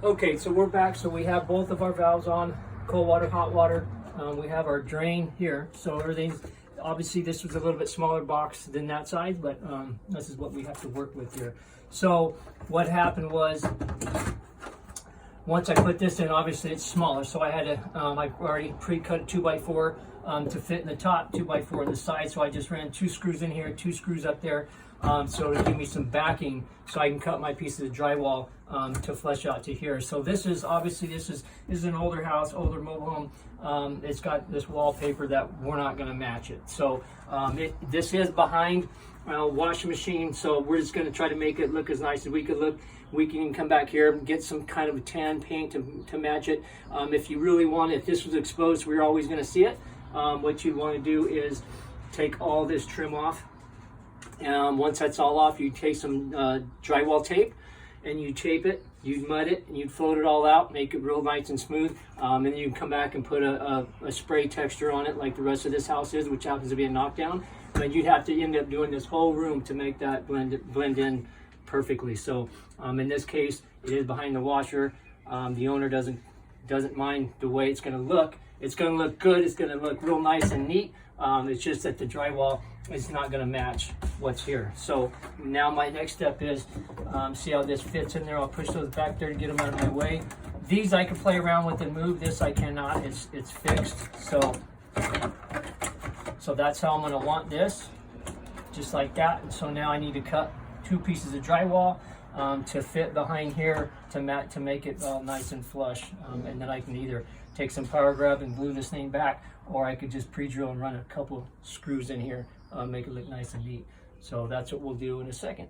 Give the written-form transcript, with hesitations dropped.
Okay, so we're back. So we have both of our valves on, cold water, hot water. We have our drain here. So everything's, obviously this was a little bit smaller box than that size, but this is what we have to work with here. So what happened was, once I put this in, obviously it's smaller. So I had to, I already pre-cut a 2x4 to fit in the top, 2x4 in the side. So I just ran 2 screws in here, 2 screws up there. So to give me some backing so I can cut my pieces of drywall to flush out to here. So this is obviously this is an older house, older mobile home. It's got this wallpaper that we're not going to match it. So this is behind washing machine. So we're just going to try to make it look as nice as we could look. We can come back here and get some kind of tan paint to match it. If you really want it, if this was exposed, we're always going to see it. What you want to do is take all this trim off. Once that's all off, you take some drywall tape and you tape it, you mud it, and you float it all out, make it real nice and smooth. And then you can come back and put a spray texture on it like the rest of this house is, which happens to be a knockdown. But you'd have to end up doing this whole room to make that blend in perfectly. So in this case, it is behind the washer. The owner doesn't mind the way it's going to look. It's going to look good. It's going to look real nice and neat. It's just that the drywall is not going to match what's here. So now my next step is see how this fits in there. I'll push those back there to get them out of my way. These I can play around with and move. This I cannot. It's fixed. So that's how I'm going to want this, just like that. And so now I need to cut 2 pieces of drywall to fit behind here to make it all nice and flush. And then I can either take some power grab and glue this thing back, or I could just pre-drill and run a couple screws in here, make it look nice and neat. So that's what we'll do in a second.